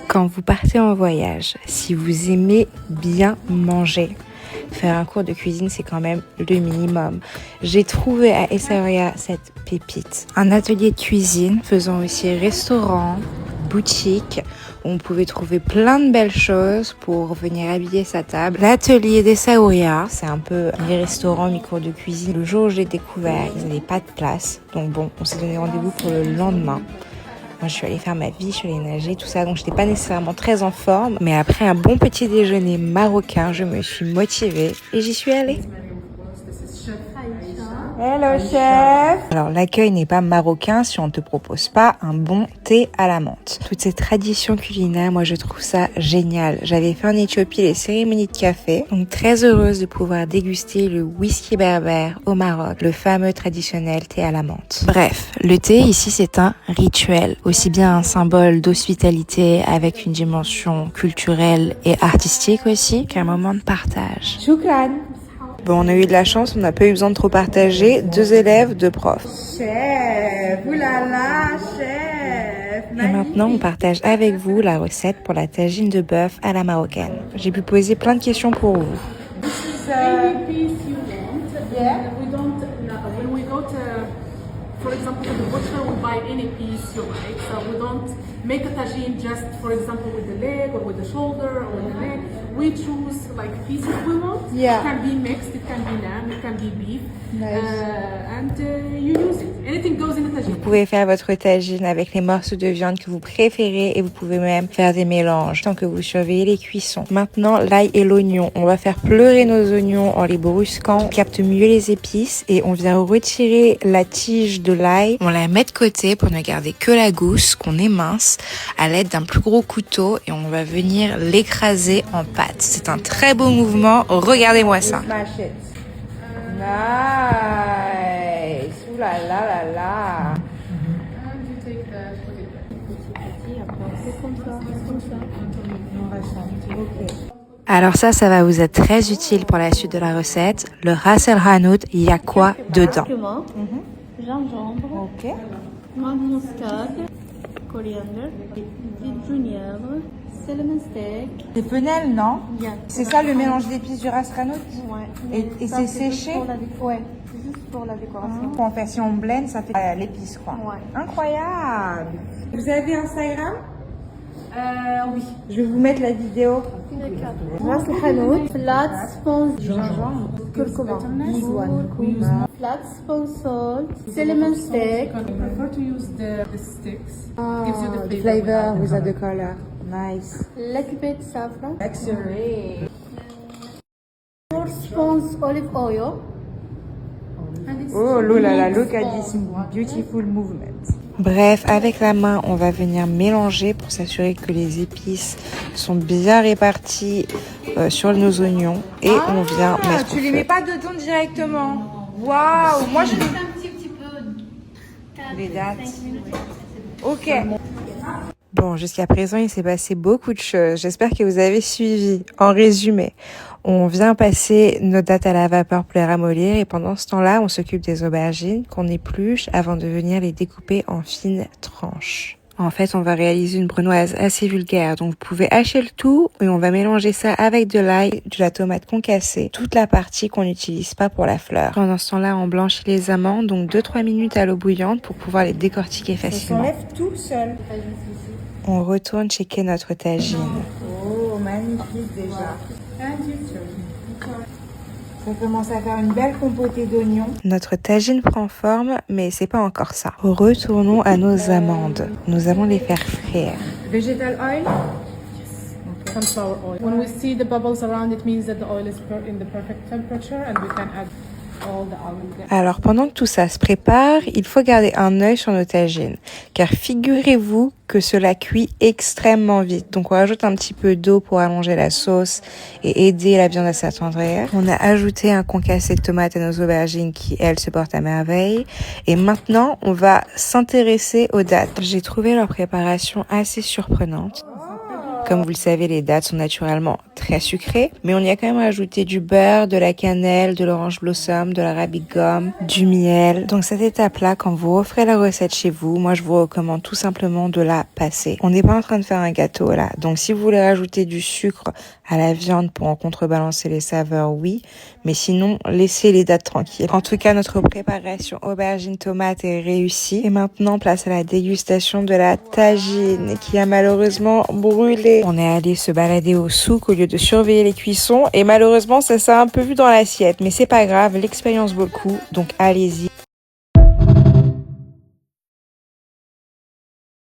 Quand vous partez en voyage, si vous aimez bien manger, faire un cours de cuisine, c'est quand même le minimum. J'ai trouvé à Essaouira cette pépite. Un atelier de cuisine faisant aussi restaurant, boutique, où on pouvait trouver plein de belles choses pour venir habiller sa table. L'atelier d'Essaouira, c'est un peu mi-restaurant, mi-cours de cuisine. Le jour où je l'ai découvert, ils n'avaient pas de place. Donc bon, on s'est donné rendez-vous pour le lendemain. Moi, je suis allée faire ma vie, je suis allée nager, tout ça. Donc, je n'étais pas nécessairement très en forme. Mais après un bon petit déjeuner marocain, je me suis motivée et j'y suis allée. Hello, chef! Alors, l'accueil n'est pas marocain si on ne te propose pas un bon thé à la menthe. Toutes ces traditions culinaires, moi, je trouve ça génial. J'avais fait en Éthiopie les cérémonies de café. Donc, très heureuse de pouvoir déguster le whisky berbère au Maroc, le fameux traditionnel thé à la menthe. Bref, le thé ici, c'est un rituel. Aussi bien un symbole d'hospitalité avec une dimension culturelle et artistique aussi, qu'un moment de partage. Choukran! Bon, on a eu de la chance, on n'a pas eu besoin de trop partager. 2 élèves, 2 profs. Chef, oulala, chef. Et maintenant, on partage avec vous la recette pour la tagine de bœuf à la marocaine. J'ai pu poser plein de questions pour vous. For example, the butcher will buy any piece you like. So we don't make a tagine just, for example, with the leg or with the shoulder or with the neck. We choose like pieces we want. Yeah. It can be mixed, it can be lamb, it can be beef. Nice. And you use it. Anything goes in the tagine. Vous pouvez faire votre tagine avec les morceaux de viande que vous préférez et vous pouvez même faire des mélanges tant que vous surveillez les cuissons. Maintenant, l'ail et l'oignon. On va faire pleurer nos oignons en les brusquant. On capte mieux les épices et on vient retirer la tige de l'ail. On la met de côté pour ne garder que la gousse qu'on émince à l'aide d'un plus gros couteau et on va venir l'écraser en pâte. C'est un très beau mouvement. Regardez-moi ça. Nice. Ouh là là là là. Alors ça va vous être très utile pour la suite de la recette. Le ras el hanout, il y a quoi dedans? Gingembre, Ok. noix de muscade, coriandre, du genièvre, cinnamon stick. Des penelles, non? Yeah. C'est ça le mélange d'épices du ras el hanout? Ouais. Et Ça, c'est séché? Ouais, c'est juste pour la décoration. En fait, si on blende, ça fait l'épice, quoi. Ouais. Incroyable! Vous avez Instagram? Oui. Je vais vous mettre la vidéo. Ras الحانوت flat sponge curcuma flat sponge salt cinnamon stick. I prefer to use the sticks. Gives you the The flavor. flavor without the color. Nice. little bit saffron, Luxury. 4 spoons olive oil, Oh là là, look at this beautiful movement. Bref, avec la main, on va venir mélanger pour s'assurer que les épices sont bien réparties sur nos oignons. Et on vient mettre Tu les mets pas dedans directement. Waouh, moi je mets un petit peu les dates. Ok. Bon, jusqu'à présent, il s'est passé beaucoup de choses. J'espère que vous avez suivi. En résumé, on vient passer nos dattes à la vapeur pour les ramollir et pendant ce temps-là, on s'occupe des aubergines qu'on épluche avant de venir les découper en fines tranches. En fait, on va réaliser une brunoise assez vulgaire, donc vous pouvez hacher le tout et on va mélanger ça avec de l'ail, de la tomate concassée, toute la partie qu'on n'utilise pas pour la fleur. Pendant ce temps-là, on blanchit les amandes, donc 2-3 minutes à l'eau bouillante pour pouvoir les décortiquer facilement. s'enlève tout seul. On retourne checker notre tagine. Oh, magnifique déjà. Ça commence à faire une belle compotée d'oignons. Notre tagine prend forme, mais c'est pas encore ça. Retournons à nos amandes. Nous allons les faire frire. Vegetal oil. Sunflower oil. When we see the bubbles around, it means that the oil is in the perfect temperature and we can add all the almonds there. Alors, pendant que tout ça se prépare, il faut garder un œil sur nos tagines. Car figurez-vous que cela cuit extrêmement vite. Donc, on rajoute un petit peu d'eau pour allonger la sauce et aider la viande à s'attendrir. On a ajouté un concassé de tomates à nos aubergines qui, elles, se portent à merveille. Et maintenant, on va s'intéresser aux dattes. J'ai trouvé leur préparation assez surprenante. Comme vous le savez, les dattes sont naturellement très sucré, mais on y a quand même rajouté du beurre, de la cannelle, de l'orange blossom, de l'arabic gum, du miel. Donc cette étape-là, quand vous referez la recette chez vous, moi je vous recommande tout simplement de la passer. On n'est pas en train de faire un gâteau là, donc si vous voulez rajouter du sucre à la viande pour en contrebalancer les saveurs, oui, mais sinon laissez les dates tranquilles. En tout cas, notre préparation aubergine tomate est réussie et maintenant place à la dégustation de la tagine qui a malheureusement brûlé. On est allé se balader au souk au lieu de surveiller les cuissons et malheureusement ça s'est un peu vu dans l'assiette, mais c'est pas grave, l'expérience vaut le coup, donc allez-y.